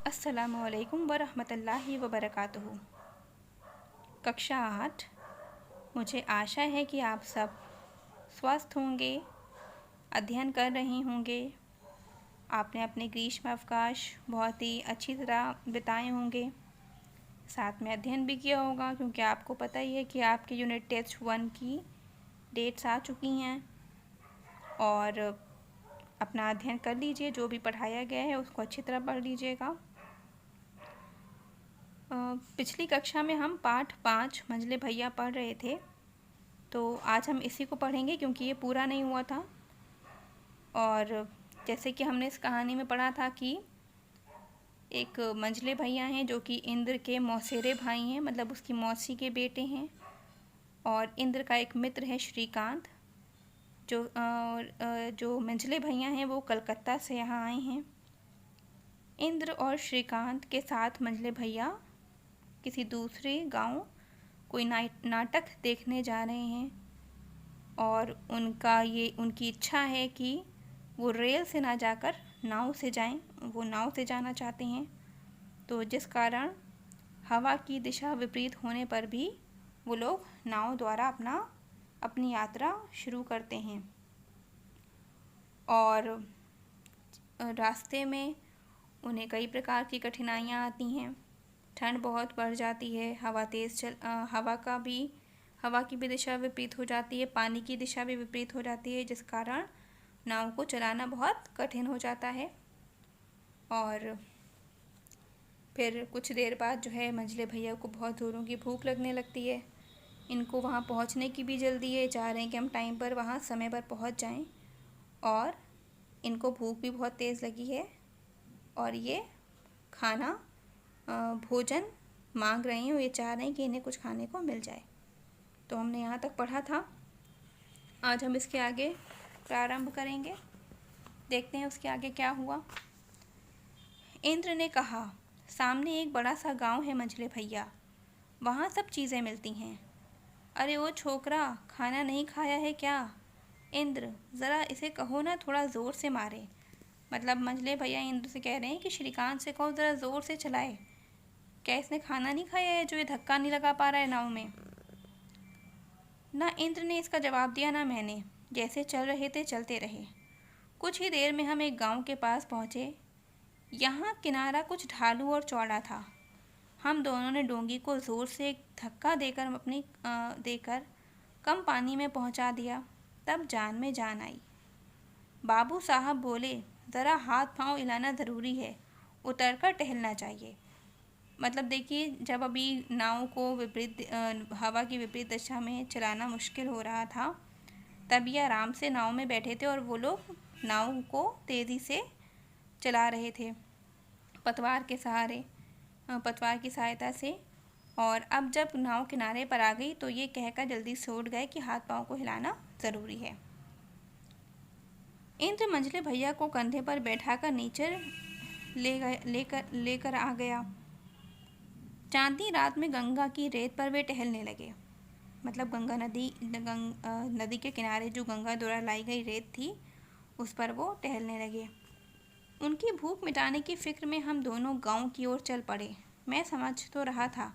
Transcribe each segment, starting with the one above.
अस्सलामुअलैकुम वरहमतुल्लाहि वबरकातुहू। कक्षा 8। मुझे आशा है कि आप सब स्वस्थ होंगे, अध्ययन कर रहे होंगे। आपने अपने ग्रीष्म अवकाश बहुत ही अच्छी तरह बिताए होंगे, साथ में अध्ययन भी किया होगा, क्योंकि आपको पता ही है कि आपके यूनिट टेस्ट 1 की डेट्स आ चुकी हैं। और अपना अध्ययन कर लीजिए, जो भी पढ़ाया गया है उसको अच्छी तरह पढ़ लीजिएगा। पिछली कक्षा में हम पाठ 5 मंझले भैया पढ़ रहे थे, तो आज हम इसी को पढ़ेंगे क्योंकि ये पूरा नहीं हुआ था। और जैसे कि हमने इस कहानी में पढ़ा था कि एक मंझले भैया हैं जो कि इंद्र के मौसेरे भाई हैं, मतलब उसकी मौसी के बेटे हैं। और इंद्र का एक मित्र है श्रीकांत, जो मंझले भैया हैं वो कलकत्ता से यहाँ आए हैं। इंद्र और श्रीकांत के साथ मंझले भैया किसी दूसरे गांव कोई नाटक देखने जा रहे हैं, और उनकी इच्छा है कि वो रेल से ना जाकर नाव से जाएं। वो नाव से जाना चाहते हैं, तो जिस कारण हवा की दिशा विपरीत होने पर भी वो लोग नाव द्वारा अपनी यात्रा शुरू करते हैं। और रास्ते में उन्हें कई प्रकार की कठिनाइयाँ आती हैं। ठंड बहुत बढ़ जाती है, हवा की भी दिशा विपरीत हो जाती है, पानी की दिशा भी विपरीत हो जाती है, जिस कारण नाव को चलाना बहुत कठिन हो जाता है। और फिर कुछ देर बाद जो है मंझले भैया को बहुत ज़ोरों की भूख लगने लगती है। इनको वहाँ पहुँचने की भी जल्दी है, चाह रहे हैं कि हम टाइम पर वहाँ समय पर पहुँच जाएं। और इनको भूख भी बहुत तेज़ लगी है और ये भोजन मांग रहे हैं, और ये चाह रहे हैं कि इन्हें कुछ खाने को मिल जाए। तो हमने यहाँ तक पढ़ा था। आज हम इसके आगे प्रारंभ करेंगे, देखते हैं उसके आगे क्या हुआ। इंद्र ने कहा, सामने एक बड़ा सा गांव है मंझले भैया, वहाँ सब चीज़ें मिलती हैं। अरे ओ छोकरा, खाना नहीं खाया है क्या? इंद्र, ज़रा इसे कहो ना, थोड़ा ज़ोर से मारे। मतलब मंझले भैया इंद्र से कह रहे हैं कि श्रीकांत से कहो ज़रा ज़ोर से चलाए। क्या इसने खाना नहीं खाया है जो ये धक्का नहीं लगा पा रहा है नाव में? ना इंद्र ने इसका जवाब दिया ना मैंने। जैसे चल रहे थे चलते रहे। कुछ ही देर में हम एक गांव के पास पहुंचे। यहाँ किनारा कुछ ढालू और चौड़ा था। हम दोनों ने डोंगी को ज़ोर से एक धक्का देकर कम पानी में पहुंचा दिया। तब जान में जान आई। बाबू साहब बोले, ज़रा हाथ पांव हिलाना ज़रूरी है, उतरकर टहलना चाहिए। मतलब देखिए, जब अभी नाव को हवा की विपरीत दिशा में चलाना मुश्किल हो रहा था, तब ये आराम से नाव में बैठे थे और वो लोग नाव को तेज़ी से चला रहे थे पतवार की सहायता से। और अब जब नाव किनारे पर आ गई तो ये कहकर जल्दी से उठ गए कि हाथ पांव को हिलाना ज़रूरी है। इंद्र मंझले भैया को कंधे पर बैठाकर नीचे लेकर आ गया। चांदनी रात में गंगा की रेत पर वे टहलने लगे। मतलब नदी के किनारे जो गंगा द्वारा लाई गई रेत थी, उस पर वो टहलने लगे। उनकी भूख मिटाने की फिक्र में हम दोनों गांव की ओर चल पड़े। मैं समझ तो रहा था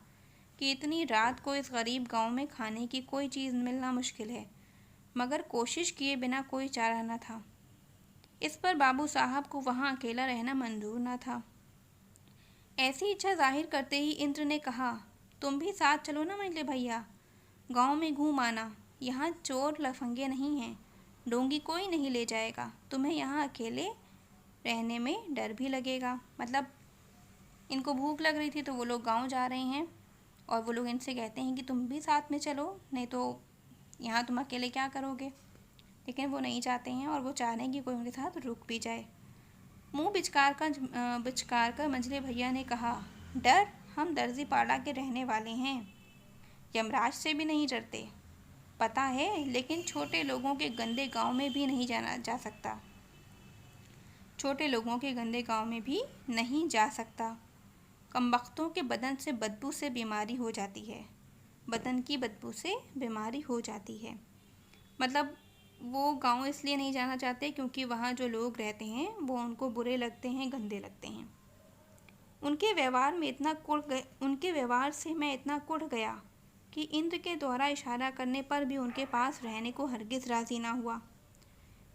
कि इतनी रात को इस गरीब गांव में खाने की कोई चीज़ मिलना मुश्किल है, मगर कोशिश किए बिना कोई चारा न था। इस पर बाबू साहब को वहाँ अकेला रहना मंजूर न था। ऐसी इच्छा जाहिर करते ही इंद्र ने कहा, तुम भी साथ चलो ना मंझले भैया, गांव में घूम आना। यहाँ चोर लफंगे नहीं हैं, डोंगी कोई नहीं ले जाएगा, तुम्हें यहाँ अकेले रहने में डर भी लगेगा। मतलब इनको भूख लग रही थी तो वो लोग गांव जा रहे हैं, और वो लोग इनसे कहते हैं कि तुम भी साथ में चलो, नहीं तो यहाँ तुम अकेले क्या करोगे। लेकिन वो नहीं चाहते हैं और वो चाह रहे हैं कि कोई उनके साथ रुक भी जाए। मुँह बिचकार कर मंझले भैया ने कहा, डर, हम दर्जी पाड़ा के रहने वाले हैं, यमराज से भी नहीं डरते, पता है, लेकिन छोटे लोगों के गंदे गांव में भी नहीं जा सकता। छोटे लोगों के गंदे गांव में भी नहीं जा सकता। कमबख्तों के बदन से बदबू से बीमारी हो जाती है। बदन की बदबू से बीमारी हो जाती है। मतलब वो गांव इसलिए नहीं जाना चाहते क्योंकि वहाँ जो लोग रहते हैं वो उनको बुरे लगते हैं, गंदे लगते हैं। उनके व्यवहार से मैं इतना कुढ़ गया कि इंद्र के द्वारा इशारा करने पर भी उनके पास रहने को हरगिज़ राज़ी ना हुआ।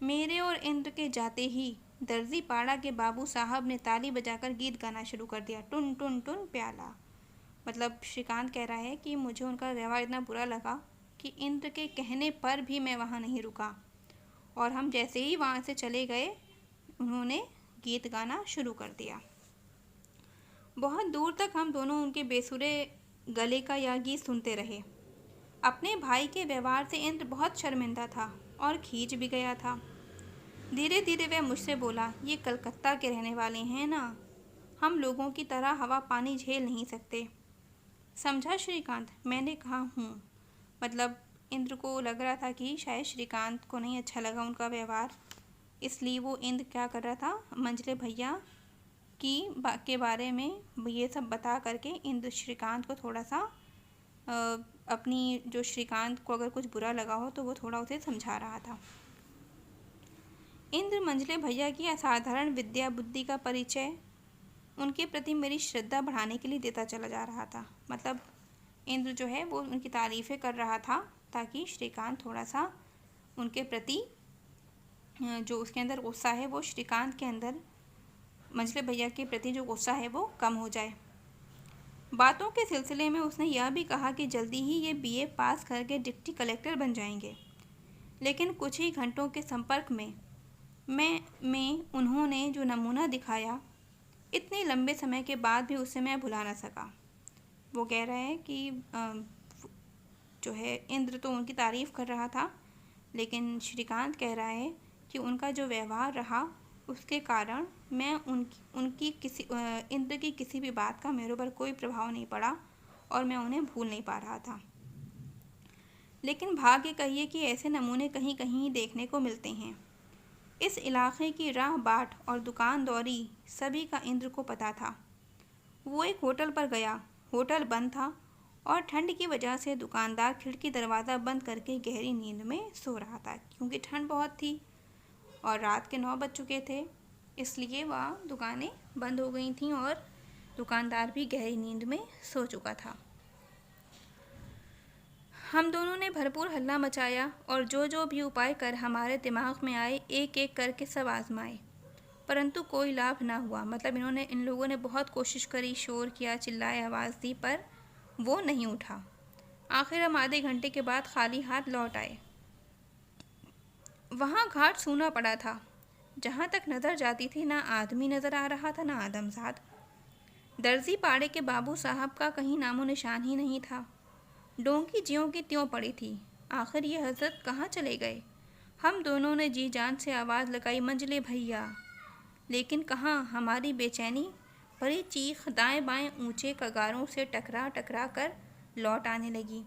मेरे और इंद्र के जाते ही दर्जी पाड़ा के बाबू साहब ने ताली बजाकर गीत गाना शुरू कर दिया, टुन टुन टुन प्याला। मतलब श्रीकांत कह रहा है कि मुझे उनका व्यवहार इतना बुरा लगा कि इंद्र के कहने पर भी मैं वहाँ नहीं रुका, और हम जैसे ही वहाँ से चले गए उन्होंने गीत गाना शुरू कर दिया। बहुत दूर तक हम दोनों उनके बेसुरे गले का यह गीत सुनते रहे। अपने भाई के व्यवहार से इंद्र बहुत शर्मिंदा था और खींच भी गया था। धीरे धीरे वह मुझसे बोला, ये कलकत्ता के रहने वाले हैं ना, हम लोगों की तरह हवा पानी झेल नहीं सकते। समझा श्रीकांत? मैंने कहा हूँ। मतलब इंद्र को लग रहा था कि शायद श्रीकांत को नहीं अच्छा लगा उनका व्यवहार, इसलिए वो इंद्र क्या कर रहा था, मंझले भैया के बारे में ये सब बता करके इंद्र श्रीकांत को थोड़ा सा अपनी, जो श्रीकांत को अगर कुछ बुरा लगा हो तो वो थोड़ा उसे समझा रहा था। इंद्र मंझले भैया की असाधारण विद्या बुद्धि का परिचय उनके प्रति मेरी श्रद्धा बढ़ाने के लिए देता चला जा रहा था। मतलब इंद्र जो है वो उनकी तारीफ़ें कर रहा था ताकि श्रीकांत थोड़ा सा उनके प्रति जो उसके अंदर गुस्सा है वो श्रीकांत के अंदर मंझले भैया के प्रति जो गुस्सा है वो कम हो जाए। बातों के सिलसिले में उसने यह भी कहा कि जल्दी ही ये बीए पास करके डिप्टी कलेक्टर बन जाएंगे, लेकिन कुछ ही घंटों के संपर्क में उन्होंने जो नमूना दिखाया, इतने लंबे समय के बाद भी उसे मैं भुला ना सका। वो कह रहा है कि जो है इंद्र तो उनकी तारीफ़ कर रहा था, लेकिन श्रीकांत कह रहा है कि उनका जो व्यवहार रहा उसके कारण मैं इंद्र की किसी भी बात का मेरे ऊपर कोई प्रभाव नहीं पड़ा और मैं उन्हें भूल नहीं पा रहा था। लेकिन भाग्य कहिए कि ऐसे नमूने कहीं कहीं देखने को मिलते हैं। इस इलाके की राह बाट और दुकान दौरी सभी का इंद्र को पता था। वो एक होटल पर गया। होटल बंद था और ठंड की वजह से दुकानदार खिड़की दरवाज़ा बंद करके गहरी नींद में सो रहा था, क्योंकि ठंड बहुत थी और रात के 9 बज चुके थे, इसलिए वह दुकानें बंद हो गई थीं और दुकानदार भी गहरी नींद में सो चुका था। हम दोनों ने भरपूर हल्ला मचाया और जो भी उपाय कर हमारे दिमाग में आए एक एक करके सब आजमाए, परंतु कोई लाभ ना हुआ। मतलब इन लोगों ने बहुत कोशिश करी, शोर किया, चिल्लाए, आवाज़ दी, पर वो नहीं उठा। आखिर हम आधे घंटे के बाद खाली हाथ लौट आए। वहाँ घाट सूना पड़ा था। जहाँ तक नज़र जाती थी ना आदमी नज़र आ रहा था ना आदमजाद। दर्जी पाड़े के बाबू साहब का कहीं नामो निशान ही नहीं था। डोंकी ज्यों की त्यों पड़ी थी। आखिर ये हजरत कहाँ चले गए? हम दोनों ने जी जान से आवाज़ लगाई, मंझले भैया, लेकिन कहाँ। हमारी बेचैनी भरी चीख दाएं बाएं ऊंचे कगारों से टकरा टकरा कर लौट आने लगी।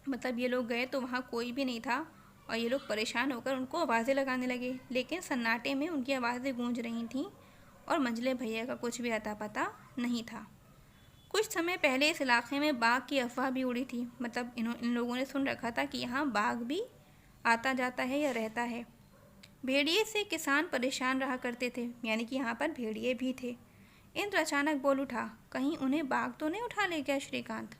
मतलब ये लोग गए तो वहाँ कोई भी नहीं था और ये लोग परेशान होकर उनको आवाज़ें लगाने लगे, लेकिन सन्नाटे में उनकी आवाज़ें गूंज रही थीं और मंझले भैया का कुछ भी अता पता नहीं था। कुछ समय पहले इस इलाके में बाघ की अफवाह भी उड़ी थी। मतलब इन लोगों ने सुन रखा था कि यहाँ बाघ भी आता जाता है या रहता है। भेड़िए से किसान परेशान रहा करते थे, यानी कि यहाँ पर भेड़िए भी थे। इंद्र अचानक बोल उठा, कहीं उन्हें बाघ तो नहीं उठा ले गया श्रीकांत?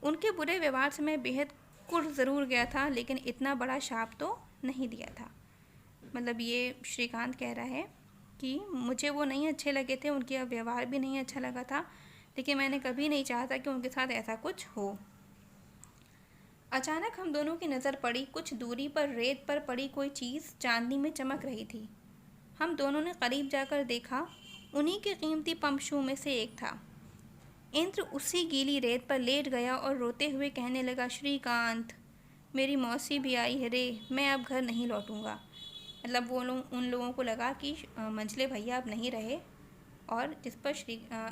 उनके बुरे व्यवहार से मैं बेहद कुढ़ ज़रूर गया था, लेकिन इतना बड़ा शाप तो नहीं दिया था। मतलब ये श्रीकांत कह रहा है कि मुझे वो नहीं अच्छे लगे थे, उनका व्यवहार भी नहीं अच्छा लगा था, लेकिन मैंने कभी नहीं चाहा था कि उनके साथ ऐसा कुछ हो। अचानक हम दोनों की नज़र पड़ी। कुछ दूरी पर रेत पर पड़ी कोई चीज़ चांदनी में चमक रही थी। हम दोनों ने करीब जाकर देखा, उन्हीं के कीमती पंपशू में से एक था। इंद्र उसी गीली रेत पर लेट गया और रोते हुए कहने लगा, श्रीकांत, मेरी मौसी भी आई है रे, मैं अब घर नहीं लौटूंगा। मतलब उन लोगों को लगा कि मंझले भैया अब नहीं रहे, और जिस पर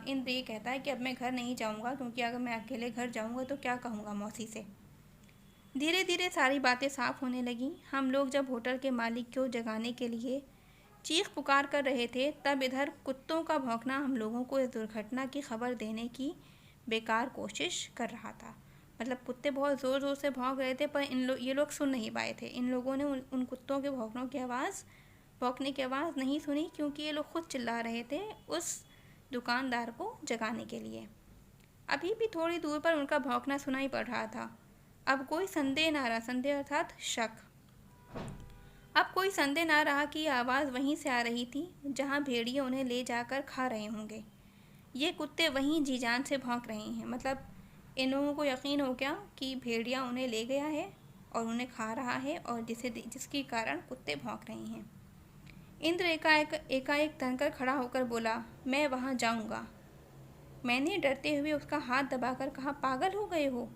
इंद्र ये कहता है कि अब मैं घर नहीं जाऊंगा, क्योंकि अगर मैं अकेले घर जाऊंगा तो क्या कहूँगा मौसी से। धीरे धीरे सारी बातें साफ होने लगीं। हम लोग जब होटल के मालिक को जगाने के लिए चीख पुकार कर रहे थे, तब इधर कुत्तों का भौंकना हम लोगों को इस दुर्घटना की खबर देने की बेकार कोशिश कर रहा था। मतलब कुत्ते बहुत ज़ोर ज़ोर से भौंक रहे थे, पर ये लोग सुन नहीं पाए थे। इन लोगों ने उन कुत्तों के भौंकने की आवाज़ नहीं सुनी, क्योंकि ये लोग खुद चिल्ला रहे थे उस दुकानदार को जगाने के लिए। अभी भी थोड़ी दूर पर उनका भौंकना सुनाई पड़ रहा था। अब कोई संदेह ना रहा, संदेह अर्थात शक। अब कोई संदेह ना रहा कि यह आवाज़ वहीं से आ रही थी जहाँ भेड़िए उन्हें ले जाकर खा रहे होंगे। ये कुत्ते वहीं जी जान से भौंक रहे हैं। मतलब इन लोगों को यकीन हो गया कि भेड़िया उन्हें ले गया है और उन्हें खा रहा है, और जिसके कारण कुत्ते भौंक रहे हैं। इंद्र एकाएक तनकर खड़ा होकर बोला, मैं वहाँ जाऊँगा। मैंने डरते हुए उसका हाथ दबाकर कहा, पागल हो गए हो?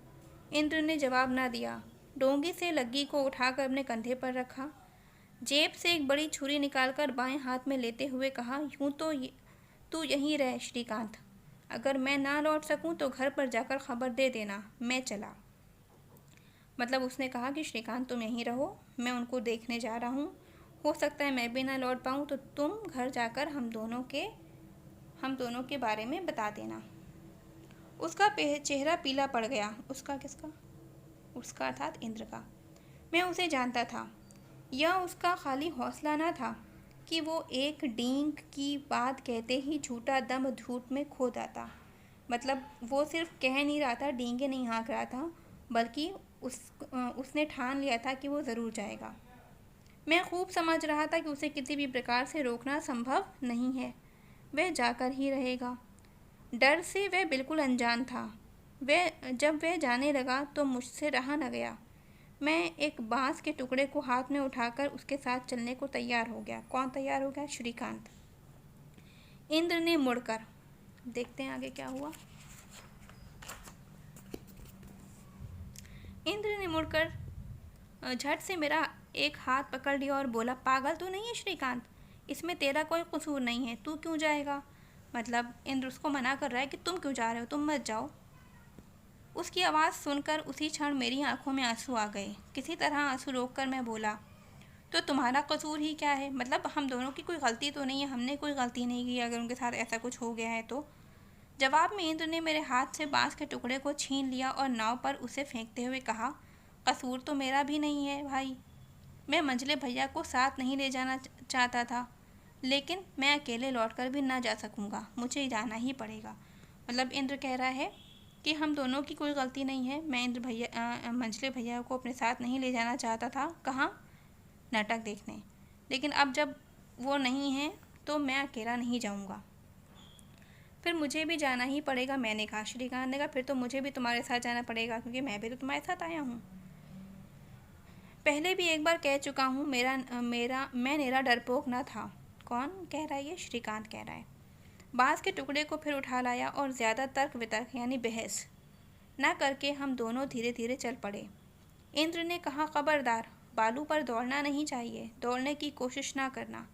इंद्र ने जवाब ना दिया। डोंगी से लग्गी को उठाकर अपने कंधे पर रखा। जेब से एक बड़ी छुरी निकालकर बाएं हाथ में लेते हुए कहा, यूं तो तू यहीं रह श्रीकांत। अगर मैं ना लौट सकूं तो घर पर जाकर खबर दे देना। मैं चला। मतलब उसने कहा कि श्रीकांत तुम यहीं रहो, मैं उनको देखने जा रहा हूँ। हो सकता है मैं भी ना लौट पाऊँ, तो तुम घर जाकर हम दोनों के बारे में बता देना। उसका चेहरा पीला पड़ गया। उसका किसका? उसका अर्थात इंद्र का। मैं उसे जानता था। यह उसका खाली हौसला न था कि वो एक डींग की बात कहते ही झूठा दम झूठ में खो जाता। मतलब वो सिर्फ कह नहीं रहा था, डींगे नहीं हाँक रहा था, बल्कि उसने ठान लिया था कि वो ज़रूर जाएगा। मैं खूब समझ रहा था कि उसे किसी भी प्रकार से रोकना संभव नहीं है। वह जाकर ही रहेगा। डर से वह बिल्कुल अनजान था। जब वह जाने लगा तो मुझसे रहा न गया। मैं एक बांस के टुकड़े को हाथ में उठाकर उसके साथ चलने को तैयार हो गया। कौन तैयार हो गया? श्रीकांत। इंद्र ने मुड़कर, देखते हैं आगे क्या हुआ। इंद्र ने मुड़कर झट से मेरा एक हाथ पकड़ लिया और बोला, पागल तो नहीं है श्रीकांत? इसमें तेरा कोई कसूर नहीं है, तू क्यों जाएगा? मतलब इंद्र उसको मना कर रहा है कि तुम क्यों जा रहे हो, तुम मत जाओ। उसकी आवाज़ सुनकर उसी क्षण मेरी आंखों में आंसू आ गए। किसी तरह आंसू रोककर मैं बोला, तो तुम्हारा कसूर ही क्या है? मतलब हम दोनों की कोई गलती तो नहीं है, हमने कोई गलती नहीं की अगर उनके साथ ऐसा कुछ हो गया है तो। जवाब में इंद्र ने मेरे हाथ से बांस के टुकड़े को छीन लिया और नाव पर उसे फेंकते हुए कहा, कसूर तो मेरा भी नहीं है भाई। मैं मंझले भैया को साथ नहीं ले जाना चाहता था, लेकिन मैं अकेले लौटकर भी ना जा सकूँगा, मुझे जाना ही पड़ेगा। मतलब इंद्र कह रहा है कि हम दोनों की कोई गलती नहीं है। मैं मंझले भैया को अपने साथ नहीं ले जाना चाहता था, कहाँ? नाटक देखने। लेकिन अब जब वो नहीं है तो मैं अकेला नहीं जाऊँगा, फिर मुझे भी जाना ही पड़ेगा। मैंने कहा। श्रीकांत ने कहा, फिर तो मुझे भी तुम्हारे साथ जाना पड़ेगा, क्योंकि मैं भी तो तुम्हारे साथ आया हूँ। पहले भी एक बार कह चुका हूँ, मैं मेरा डरपोक न था। कौन कह रहा है ये? श्रीकांत कह रहा है। बांस के टुकड़े को फिर उठा लाया और ज़्यादा तर्क वितर्क यानी बहस न करके हम दोनों धीरे धीरे चल पड़े। इंद्र ने कहा, खबरदार, बालू पर दौड़ना नहीं चाहिए, दौड़ने की कोशिश ना करना,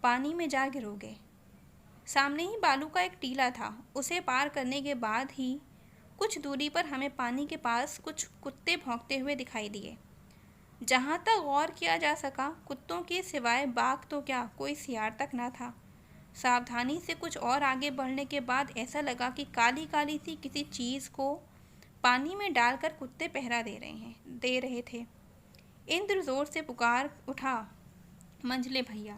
पानी में जा गिरोगे। सामने ही बालू का एक टीला था। उसे पार करने के बाद ही कुछ दूरी पर हमें पानी के पास कुछ कुत्ते भौंकते हुए दिखाई दिए। जहाँ तक गौर किया जा सका, कुत्तों के सिवाय बाघ तो क्या, कोई सियार तक न था। सावधानी से कुछ और आगे बढ़ने के बाद ऐसा लगा कि काली काली सी किसी चीज़ को पानी में डालकर कुत्ते पहरा दे रहे थे। इंद्र जोर से पुकार उठा, मंझले भैया।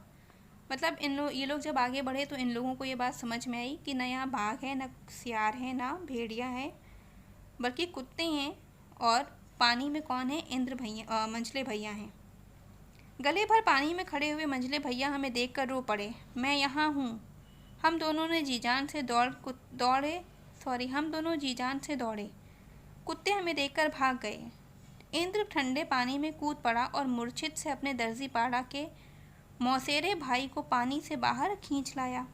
मतलब ये लोग जब आगे बढ़े तो इन लोगों को ये बात समझ में आई कि न यहाँ बाघ है, न सियार है, ना भेड़िया है, बल्कि कुत्ते हैं। और पानी में कौन है? इंद्र भैया, मंझले भैया हैं। गले भर पानी में खड़े हुए मंझले भैया हमें देखकर रो पड़े। मैं यहाँ हूँ। हम दोनों जी जान से दौड़े। कुत्ते हमें देखकर भाग गए। इंद्र ठंडे पानी में कूद पड़ा और मूर्छित से अपने दर्जी पाड़ा के मौसेरे भाई को पानी से बाहर खींच लाया।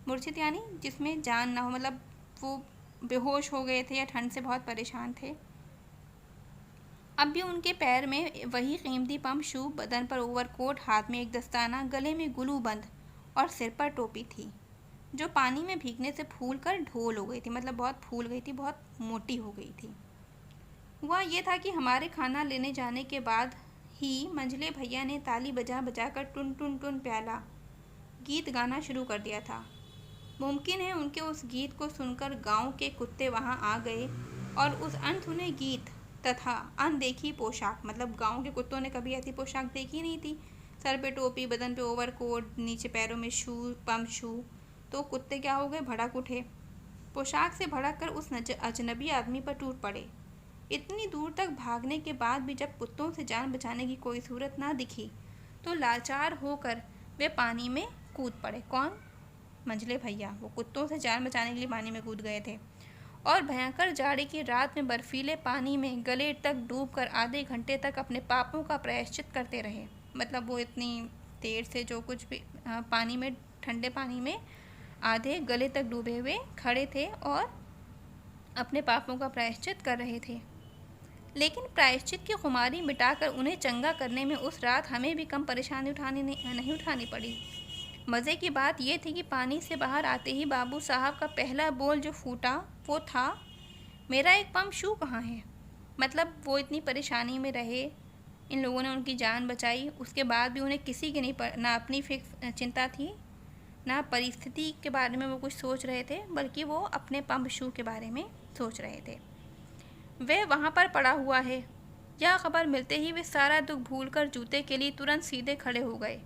मूर्छित यानी जिसमें जान ना हो, मतलब वो बेहोश हो गए थे या ठंड से बहुत परेशान थे। अब भी उनके पैर में वही कीमती पम्प शू, बदन पर ओवरकोट, हाथ में एक दस्ताना, गले में गुलू बंद और सिर पर टोपी थी, जो पानी में भीगने से फूल कर ढोल हो गई थी। मतलब बहुत फूल गई थी, बहुत मोटी हो गई थी। हुआ ये था कि हमारे खाना लेने जाने के बाद ही मंझले भैया ने ताली बजा बजा कर टुन टुन टुन प्याला गीत गाना शुरू कर दिया था। मुमकिन है उनके उस गीत को सुनकर गांव के कुत्ते वहां आ गए और उस अनसुने गीत तथा अनदेखी पोशाक, मतलब गांव के कुत्तों ने कभी ऐसी पोशाक देखी नहीं थी, सर पे टोपी, बदन पे ओवरकोट, नीचे पैरों में शू, पम्प शू, तो कुत्ते क्या हो गए, भड़क उठे। पोशाक से भड़क कर उस अजनबी आदमी पर टूट पड़े। इतनी दूर तक भागने के बाद भी जब कुत्तों से जान बचाने की कोई सूरत ना दिखी तो लाचार होकर वे पानी में कूद पड़े। कौन? मंझले भैया। वो कुत्तों से जान बचाने के लिए पानी में कूद गए थे और भयंकर जाड़े की रात में बर्फीले पानी में गले तक डूबकर आधे घंटे तक अपने पापों का प्रायश्चित करते रहे। मतलब वो इतनी देर से जो कुछ भी पानी में, ठंडे पानी में आधे गले तक डूबे हुए खड़े थे और अपने पापों का प्रायश्चित कर रहे थे। लेकिन प्रायश्चित की खुमारी मिटाकर उन्हें चंगा करने में उस रात हमें भी कम परेशानी नहीं उठानी पड़ी। मज़े की बात यह थी कि पानी से बाहर आते ही बाबू साहब का पहला बोल जो फूटा वो था, मेरा एक पम्प शू कहाँ है। मतलब वो इतनी परेशानी में रहे, इन लोगों ने उनकी जान बचाई, उसके बाद भी उन्हें किसी की ना अपनी चिंता थी, ना परिस्थिति के बारे में वो कुछ सोच रहे थे, बल्कि वो अपने पम्प शू के बारे में सोच रहे थे। वह वहाँ पर पड़ा हुआ है। यह खबर मिलते ही वे सारा दुख भूलकर जूते के लिए तुरंत सीधे खड़े हो गए।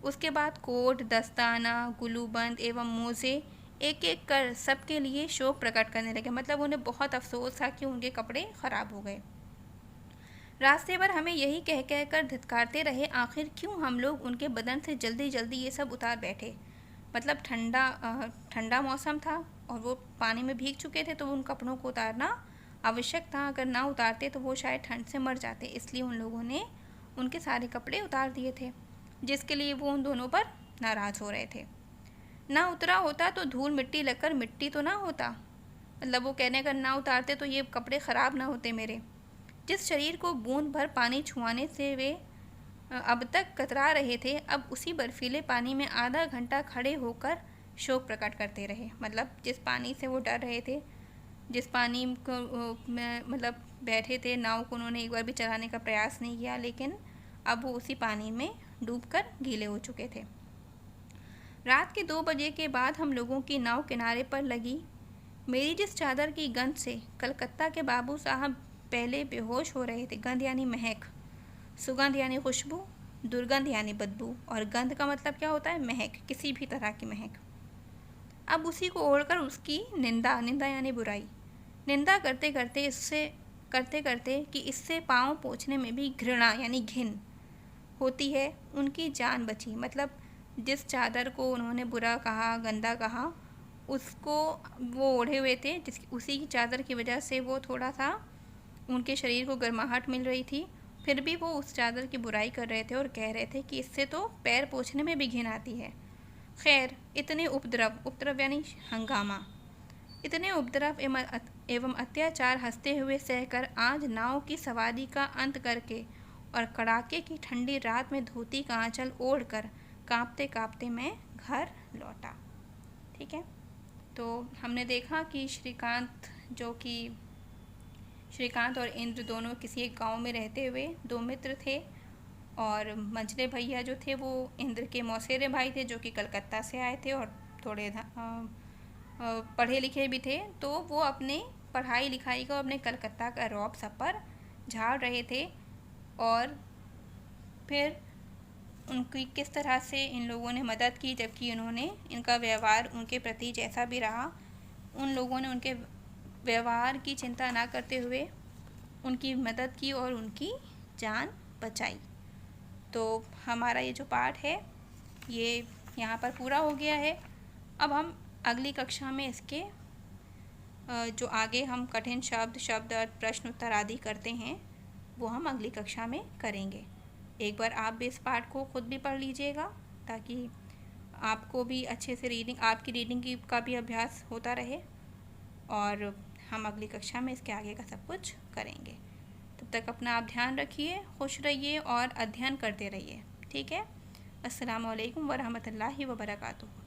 उसके बाद कोट, दस्ताना, गुलूबंद एवं मोज़े एक एक कर सबके लिए शोक प्रकट करने लगे। मतलब उन्हें बहुत अफसोस था कि उनके कपड़े ख़राब हो गए। रास्ते भर हमें यही कह कह कर धिक्कारते रहे, आखिर क्यों हम लोग उनके बदन से जल्दी जल्दी ये सब उतार बैठे। मतलब ठंडा मौसम था और वो पानी में भीग चुके थे, तो उन कपड़ों को उतारना आवश्यक था। अगर ना उतारते तो वो शायद ठंड से मर जाते, इसलिए उन लोगों ने उनके सारे कपड़े उतार दिए थे, जिसके लिए वो उन दोनों पर नाराज़ हो रहे थे। ना उतरा होता तो धूल मिट्टी लगकर मिट्टी तो ना होता। मतलब वो कहने अगर ना उतारते तो ये कपड़े ख़राब ना होते मेरे। जिस शरीर को बूंद भर पानी छुआने से वे अब तक कतरा रहे थे, अब उसी बर्फीले पानी में आधा घंटा खड़े होकर शोक प्रकट करते रहे। मतलब जिस पानी से वो डर रहे थे, जिस पानी को में मतलब बैठे थे, नाव को उन्होंने एक बार भी चलाने का प्रयास नहीं किया, लेकिन अब वो उसी पानी में डूबकर गीले हो चुके थे। रात के 2 बजे के बाद हम लोगों की नाव किनारे पर लगी। मेरी जिस चादर की गंध से कलकत्ता के बाबू साहब पहले बेहोश हो रहे थे, गंध यानी महक, सुगंध यानी खुशबू, दुर्गंध यानी बदबू, और गंध का मतलब क्या होता है, महक, किसी भी तरह की महक। अब उसी को ओढ़कर उसकी निंदा यानी बुराई, निंदा करते करते कि इससे पाँव पोंछने में भी घृणा यानी घिन होती है, उनकी जान बची। मतलब जिस चादर को उन्होंने बुरा कहा, गंदा कहा, उसको वो ओढ़े हुए थे, उसी की चादर की वजह से वो थोड़ा सा उनके शरीर को गर्माहट मिल रही थी, फिर भी वो उस चादर की बुराई कर रहे थे और कह रहे थे कि इससे तो पैर पोंछने में भी घिन आती है। खैर, इतने उपद्रव यानी हंगामा, इतने उपद्रव एवं अत्याचार हंसते हुए सहकर आज नाव की सवारी का अंत करके और कड़ाके की ठंडी रात में धोती का आंचल ओढ़कर कांपते कांपते मैं घर लौटा। ठीक है, तो हमने देखा कि श्रीकांत और इंद्र दोनों किसी एक गांव में रहते हुए 2 मित्र थे, और मंझले भैया जो थे वो इंद्र के मौसेरे भाई थे, जो कि कलकत्ता से आए थे और थोड़े पढ़े लिखे भी थे। तो वो अपने पढ़ाई लिखाई का, अपने कलकत्ता का रौब सब पर झाड़ रहे थे, और फिर उनकी किस तरह से इन लोगों ने मदद की, जबकि उन्होंने, इनका व्यवहार उनके प्रति जैसा भी रहा, उन लोगों ने उनके व्यवहार की चिंता ना करते हुए उनकी मदद की और उनकी जान बचाई। तो हमारा ये जो पाठ है ये यहाँ पर पूरा हो गया है। अब हम अगली कक्षा में इसके जो आगे हम कठिन शब्द अर्थ, प्रश्न उत्तर आदि करते हैं, वो हम अगली कक्षा में करेंगे। एक बार आप भी इस पाठ को खुद भी पढ़ लीजिएगा, ताकि आपको भी अच्छे से आपकी रीडिंग का भी अभ्यास होता रहे, और हम अगली कक्षा में इसके आगे का सब कुछ करेंगे। तब तक अपना आप ध्यान रखिए, खुश रहिए और अध्ययन करते रहिए। ठीक है, अस्सलामु अलैकुम वरहमतुल्लाहि वबरकातुहू।